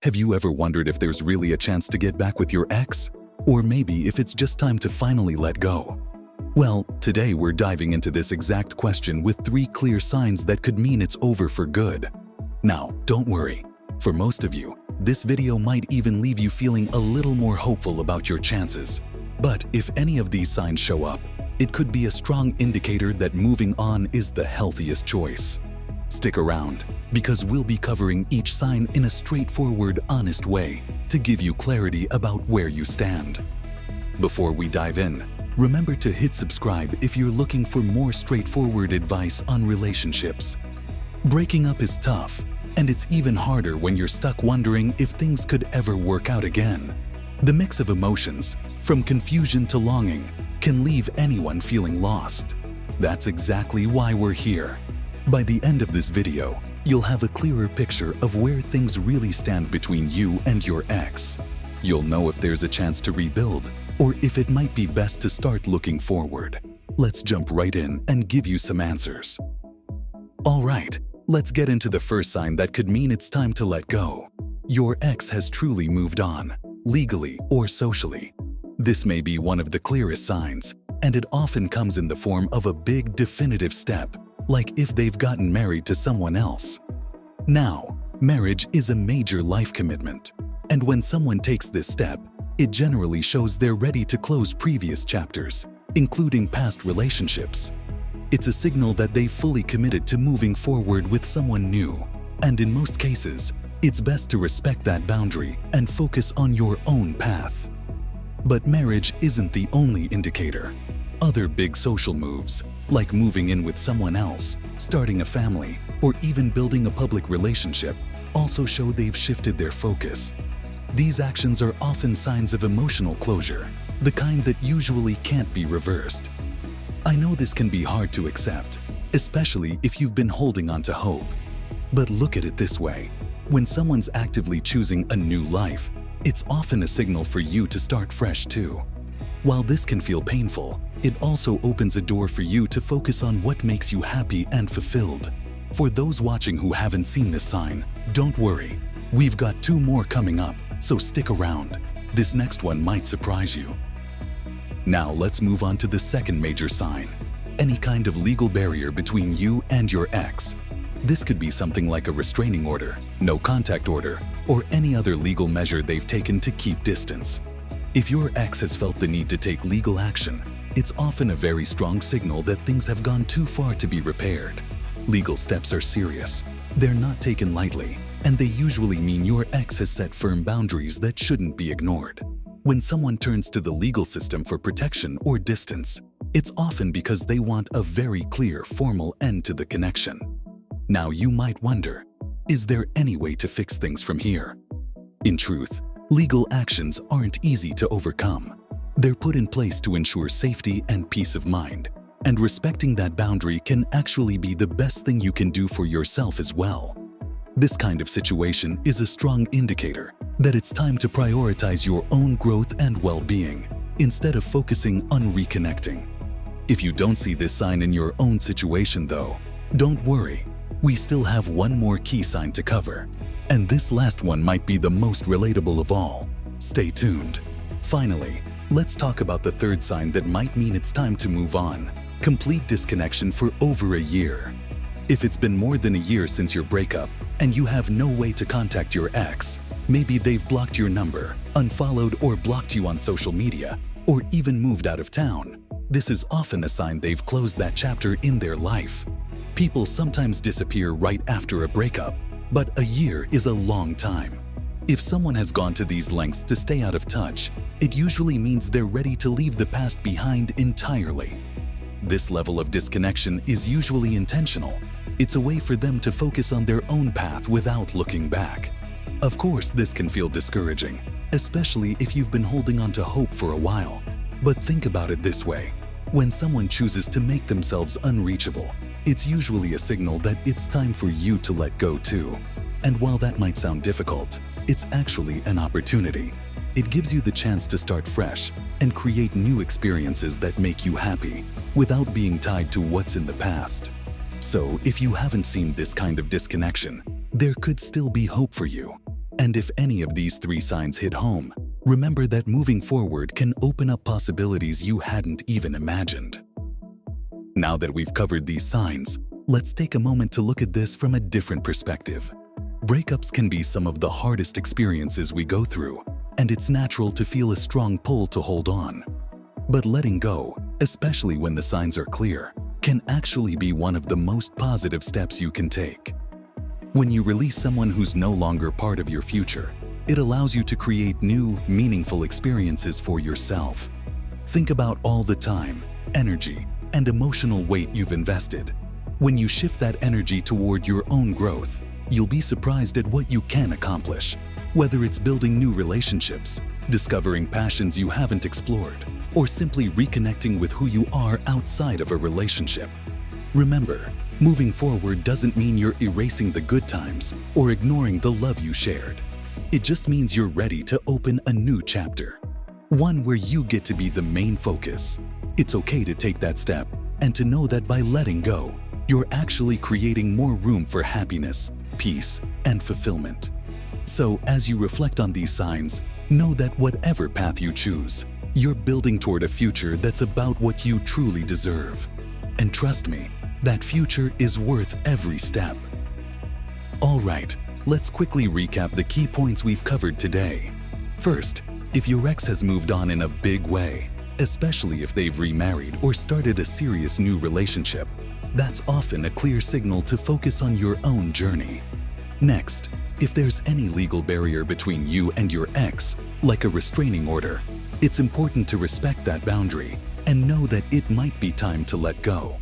Have you ever wondered if there's really a chance to get back with your ex? Or maybe if it's just time to finally let go? Well, today we're diving into this exact question with 3 clear signs that could mean it's over for good. Now, don't worry. For most of you, this video might even leave you feeling a little more hopeful about your chances. But if any of these signs show up, it could be a strong indicator that moving on is the healthiest choice. Stick around, because we'll be covering each sign in a straightforward, honest way to give you clarity about where you stand. Before we dive in, remember to hit subscribe if you're looking for more straightforward advice on relationships. Breaking up is tough, and it's even harder when you're stuck wondering if things could ever work out again. The mix of emotions, from confusion to longing, can leave anyone feeling lost. That's exactly why we're here. By the end of this video, you'll have a clearer picture of where things really stand between you and your ex. You'll know if there's a chance to rebuild, or if it might be best to start looking forward. Let's jump right in and give you some answers. All right, let's get into the first sign that could mean it's time to let go. Your ex has truly moved on, legally or socially. This may be one of the clearest signs, and it often comes in the form of a big definitive step, like if they've gotten married to someone else. Now, marriage is a major life commitment, and when someone takes this step, it generally shows they're ready to close previous chapters, including past relationships. It's a signal that they've fully committed to moving forward with someone new, and in most cases, it's best to respect that boundary and focus on your own path. But marriage isn't the only indicator. Other big social moves, like moving in with someone else, starting a family, or even building a public relationship, also show they've shifted their focus. These actions are often signs of emotional closure, the kind that usually can't be reversed. I know this can be hard to accept, especially if you've been holding on to hope. But look at it this way. When someone's actively choosing a new life, it's often a signal for you to start fresh too. While this can feel painful, it also opens a door for you to focus on what makes you happy and fulfilled. For those watching who haven't seen this sign, don't worry. We've got 2 more coming up, so stick around. This next one might surprise you. Now let's move on to the second major sign. Any kind of legal barrier between you and your ex. This could be something like a restraining order, no contact order, or any other legal measure they've taken to keep distance. If your ex has felt the need to take legal action, it's often a very strong signal that things have gone too far to be repaired. Legal steps are serious. They're not taken lightly, and they usually mean your ex has set firm boundaries that shouldn't be ignored. When someone turns to the legal system for protection or distance, it's often because they want a very clear, formal end to the connection. Now you might wonder, is there any way to fix things from here? In truth, legal actions aren't easy to overcome. They're put in place to ensure safety and peace of mind, and respecting that boundary can actually be the best thing you can do for yourself as well. This kind of situation is a strong indicator that it's time to prioritize your own growth and well-being, instead of focusing on reconnecting. If you don't see this sign in your own situation though, don't worry. We still have one more key sign to cover, and this last one might be the most relatable of all. Stay tuned. Finally, let's talk about the third sign that might mean it's time to move on. Complete disconnection for over a year. If it's been more than a year since your breakup and you have no way to contact your ex, maybe they've blocked your number, unfollowed or blocked you on social media, or even moved out of town, this is often a sign they've closed that chapter in their life. People sometimes disappear right after a breakup, but a year is a long time. If someone has gone to these lengths to stay out of touch, it usually means they're ready to leave the past behind entirely. This level of disconnection is usually intentional. It's a way for them to focus on their own path without looking back. Of course, this can feel discouraging, especially if you've been holding on to hope for a while. But think about it this way. When someone chooses to make themselves unreachable, it's usually a signal that it's time for you to let go too. And while that might sound difficult, it's actually an opportunity. It gives you the chance to start fresh and create new experiences that make you happy without being tied to what's in the past. So if you haven't seen this kind of disconnection, there could still be hope for you. And if any of these three signs hit home, remember that moving forward can open up possibilities you hadn't even imagined. Now that we've covered these signs, let's take a moment to look at this from a different perspective. Breakups can be some of the hardest experiences we go through, and it's natural to feel a strong pull to hold on. But letting go, especially when the signs are clear, can actually be one of the most positive steps you can take. When you release someone who's no longer part of your future, it allows you to create new, meaningful experiences for yourself. Think about all the time, energy, and emotional weight you've invested. When you shift that energy toward your own growth, you'll be surprised at what you can accomplish. Whether it's building new relationships, discovering passions you haven't explored, or simply reconnecting with who you are outside of a relationship. Remember, moving forward doesn't mean you're erasing the good times or ignoring the love you shared. It just means you're ready to open a new chapter, one where you get to be the main focus. It's okay to take that step and to know that by letting go, you're actually creating more room for happiness, peace, and fulfillment. So, as you reflect on these signs, know that whatever path you choose, you're building toward a future that's about what you truly deserve. And trust me, that future is worth every step. All right, let's quickly recap the key points we've covered today. First, if your ex has moved on in a big way, especially if they've remarried or started a serious new relationship, that's often a clear signal to focus on your own journey. Next, if there's any legal barrier between you and your ex, like a restraining order, it's important to respect that boundary and know that it might be time to let go.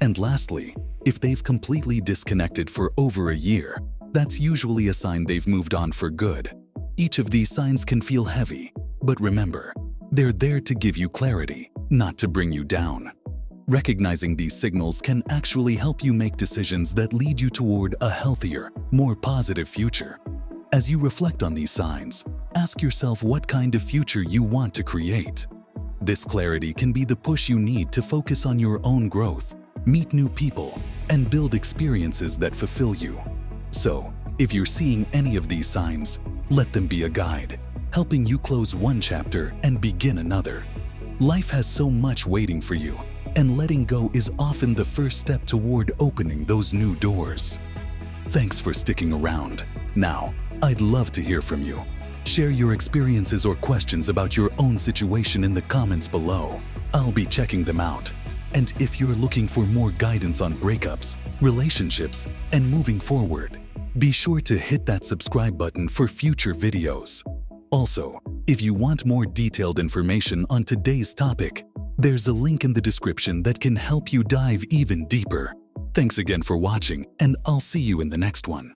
And lastly, if they've completely disconnected for over a year, that's usually a sign they've moved on for good. Each of these signs can feel heavy, but remember, they're there to give you clarity, not to bring you down. Recognizing these signals can actually help you make decisions that lead you toward a healthier, more positive future. As you reflect on these signs, ask yourself what kind of future you want to create. This clarity can be the push you need to focus on your own growth, meet new people, and build experiences that fulfill you. So, if you're seeing any of these signs, let them be a guide, helping you close one chapter and begin another. Life has so much waiting for you, and letting go is often the first step toward opening those new doors. Thanks for sticking around. Now, I'd love to hear from you. Share your experiences or questions about your own situation in the comments below. I'll be checking them out. And if you're looking for more guidance on breakups, relationships, and moving forward, be sure to hit that subscribe button for future videos. Also, if you want more detailed information on today's topic, there's a link in the description that can help you dive even deeper. Thanks again for watching, and I'll see you in the next one.